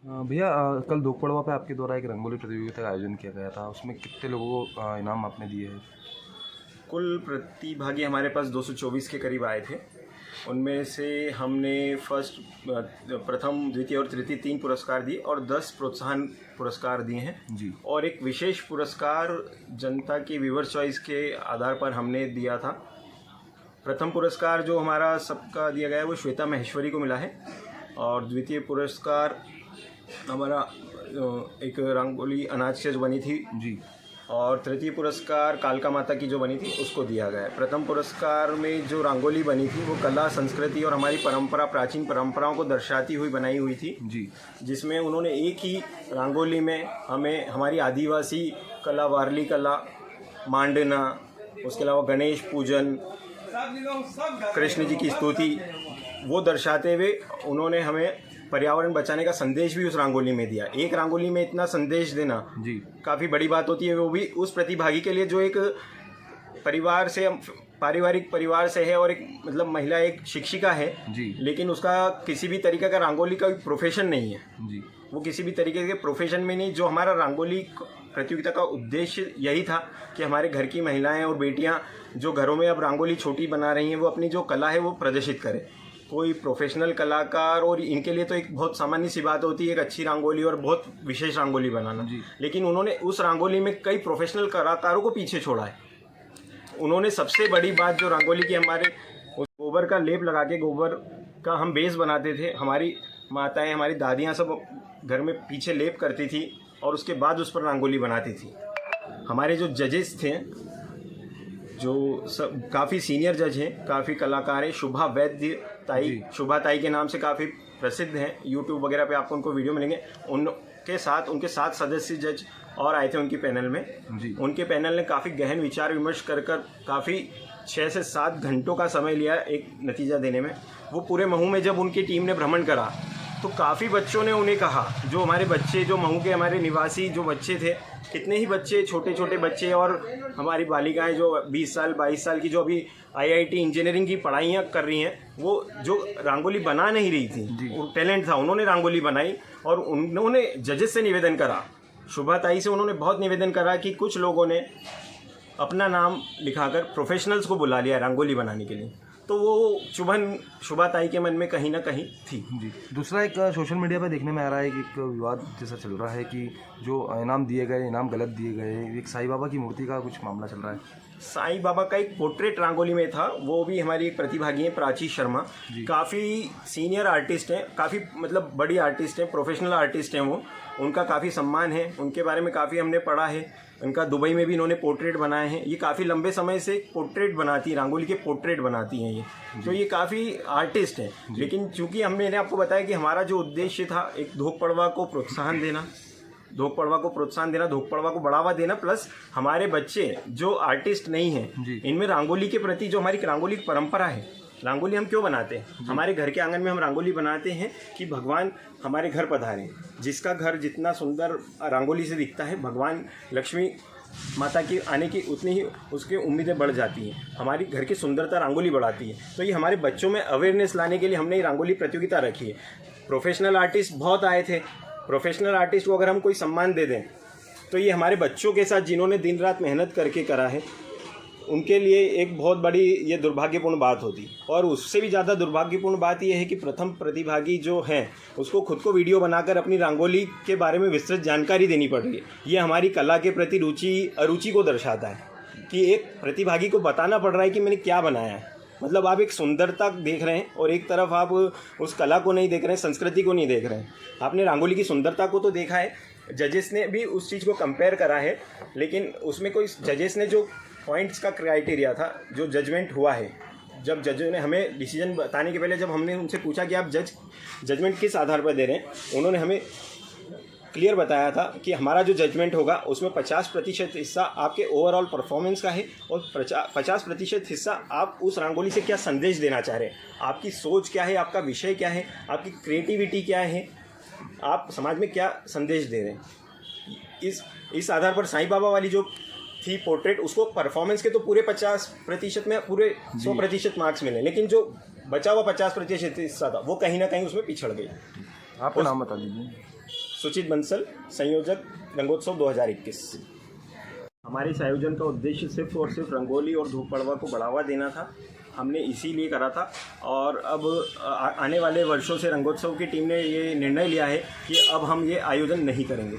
भैया कल दोग पड़वा पे आपके द्वारा एक रंगोली प्रतियोगिता का आयोजन किया गया था। उसमें कितने लोगों को इनाम आपने दिए हैं? कुल प्रतिभागी हमारे पास 224 के करीब आए थे। उनमें से हमने प्रथम द्वितीय और तृतीय 3 पुरस्कार दिए और 10 प्रोत्साहन पुरस्कार दिए हैं जी। और एक विशेष पुरस्कार जनता की व्यूअर चॉइस के आधार पर हमने दिया था। प्रथम पुरस्कार जो हमारा सबका दिया गया है वो श्वेता महेश्वरी को मिला है और द्वितीय पुरस्कार हमारा एक रंगोली अनाज से जो बनी थी जी, और तृतीय पुरस्कार कालका माता की जो बनी थी उसको दिया गया है। प्रथम पुरस्कार में जो रंगोली बनी थी वो कला, संस्कृति और हमारी परंपरा, प्राचीन परंपराओं को दर्शाती हुई बनाई हुई थी जी, जिसमें उन्होंने एक ही रंगोली में हमें हमारी आदिवासी कला, वारली कला, मांडना, उसके अलावा गणेश पूजन, कृष्ण जी की स्तुति वो दर्शाते हुए उन्होंने हमें पर्यावरण बचाने का संदेश भी उस रंगोली में दिया। एक रंगोली में इतना संदेश देना जी, काफ़ी बड़ी बात होती है, वो भी उस प्रतिभागी के लिए जो एक परिवार से, पारिवारिक परिवार से है और एक मतलब महिला एक शिक्षिका है जी, लेकिन उसका किसी भी तरीके का रंगोली का प्रोफेशन नहीं है। जी, वो किसी भी तरीके के प्रोफेशन में नहीं। जो हमारा रंगोली प्रतियोगिता का उद्देश्य यही था कि हमारे घर की महिलाएं और बेटियां जो घरों में अब रंगोली छोटी बना रही हैं वो अपनी जो कला है वो प्रदर्शित करें। कोई प्रोफेशनल कलाकार और इनके लिए तो एक बहुत सामान्य सी बात होती है एक अच्छी रंगोली और बहुत विशेष रंगोली बनाना, लेकिन उन्होंने उस रंगोली में कई प्रोफेशनल कलाकारों को पीछे छोड़ा है। उन्होंने सबसे बड़ी बात जो रंगोली की हमारे उस गोबर का लेप लगा के गोबर का हम बेस बनाते थे, हमारी माताएं, हमारी दादियां सब घर में पीछे लेप करती थी और उसके बाद उस पर रंगोली बनाती थी। हमारे जो जजेस थे जो सब काफ़ी सीनियर जज हैं, काफ़ी कलाकार हैं, शुभा वैद्य ताई, शुभा ताई के नाम से काफ़ी प्रसिद्ध हैं, यूट्यूब वगैरह पे आपको उनको वीडियो मिलेंगे। उनके साथ सदस्य जज और आए थे उनके पैनल में जी। उनके पैनल ने काफ़ी गहन विचार विमर्श कर काफ़ी 6 से 7 घंटों का समय लिया एक नतीजा देने में। वो पूरे महू में जब उनकी टीम ने भ्रमण करा तो काफ़ी बच्चों ने उन्हें कहा, जो हमारे बच्चे, जो महू के हमारे निवासी जो बच्चे थे, कितने ही बच्चे, छोटे छोटे बच्चे और हमारी बालिकाएं जो 20 साल 22 साल की जो अभी IIT इंजीनियरिंग की पढ़ाइयाँ कर रही हैं, वो जो रंगोली बना नहीं रही थी, वो टैलेंट था, उन्होंने रंगोली बनाई और उन्होंने जजेस से निवेदन करा, शुभा ताई से उन्होंने बहुत निवेदन करा कि कुछ लोगों ने अपना नाम लिखाकर प्रोफेशनल्स को बुला लिया रंगोली बनाने के लिए, तो वो चुभन शुभा ताई के मन में कहीं ना कहीं थी जी। दूसरा एक सोशल मीडिया पर देखने में आ रहा है कि एक विवाद जैसा चल रहा है कि जो इनाम दिए गए, इनाम गलत दिए गए। एक साईं बाबा की मूर्ति का कुछ मामला चल रहा है। साईं बाबा का एक पोर्ट्रेट रंगोली में था, वो भी हमारी एक प्रतिभागी हैं प्राची शर्मा, काफ़ी सीनियर आर्टिस्ट हैं, काफ़ी मतलब बड़ी आर्टिस्ट हैं, प्रोफेशनल आर्टिस्ट हैं वो, उनका काफ़ी सम्मान है, उनके बारे में काफ़ी हमने पढ़ा है। उनका दुबई में भी इन्होंने पोर्ट्रेट बनाए हैं। ये काफ़ी लंबे समय से पोर्ट्रेट बनाती हैं, रंगोली के पोर्ट्रेट बनाती हैं ये, तो ये काफ़ी आर्टिस्ट हैं। लेकिन चूंकि मैंने आपको बताया कि हमारा जो उद्देश्य था एक धोक पड़वा को प्रोत्साहन देना, धोक पड़वा को बढ़ावा देना, प्लस हमारे बच्चे जो आर्टिस्ट नहीं हैं इनमें रंगोली के प्रति जो हमारी रंगोली की परंपरा है, रंगोली हम क्यों बनाते हैं, हमारे घर के आंगन में हम रंगोली बनाते हैं कि भगवान हमारे घर पधारें। जिसका घर जितना सुंदर रंगोली से दिखता है, भगवान लक्ष्मी माता की आने की उतनी ही उसकी उम्मीदें बढ़ जाती हैं, हमारी घर की सुंदरता रंगोली बढ़ाती है। तो ये हमारे बच्चों में अवेयरनेस लाने के लिए हमने ये रंगोली प्रतियोगिता रखी है। प्रोफेशनल आर्टिस्ट बहुत आए थे, प्रोफेशनल आर्टिस्ट को अगर हम कोई सम्मान दे दें तो ये हमारे बच्चों के साथ जिन्होंने दिन रात मेहनत करके करा है उनके लिए एक बहुत बड़ी ये दुर्भाग्यपूर्ण बात होती। और उससे भी ज़्यादा दुर्भाग्यपूर्ण बात यह है कि प्रथम प्रतिभागी जो हैं उसको खुद को वीडियो बनाकर अपनी रंगोली के बारे में विस्तृत जानकारी देनी पड़ रही है। ये हमारी कला के प्रति अरुचि को दर्शाता है कि एक प्रतिभागी को बताना पड़ रहा है कि मैंने क्या बनाया है। मतलब आप एक सुंदरता देख रहे हैं और एक तरफ आप उस कला को नहीं देख रहे हैं, संस्कृति को नहीं देख रहे हैं। आपने रंगोली की सुंदरता को तो देखा है, जजेस ने भी उस चीज़ को कंपेयर करा है, लेकिन उसमें कोई जजेस ने जो पॉइंट्स का क्राइटेरिया था, जो जजमेंट हुआ है, जब जजों ने हमें डिसीजन बताने के पहले जब हमने उनसे पूछा कि आप जजमेंट किस आधार पर दे रहे हैं, उन्होंने हमें क्लियर बताया था कि हमारा जो जजमेंट होगा उसमें 50% हिस्सा आपके ओवरऑल परफॉर्मेंस का है और 50% हिस्सा आप उस रंगोली से क्या संदेश देना चाह रहे हैं, आपकी सोच क्या है, आपका विषय क्या है, आपकी क्रिएटिविटी क्या है, आप समाज में क्या संदेश दे रहे हैं। इस आधार पर साईं बाबा वाली जो थी पोर्ट्रेट, उसको परफॉर्मेंस के तो पूरे 50% में पूरे 100% मार्क्स मिले, लेकिन जो बचा हुआ 50% हिस्सा था वो कहीं ना कहीं उसमें पिछड़ गई। आपका नाम बता दीजिए। सुचित बंसल, संयोजक रंगोत्सव 2021। हमारे इस आयोजन का उद्देश्य सिर्फ और सिर्फ रंगोली और धूप पड़वा को बढ़ावा देना था। हमने इसीलिए करा था और अब आने वाले वर्षों से रंगोत्सव की टीम ने ये निर्णय लिया है कि अब हम ये आयोजन नहीं करेंगे।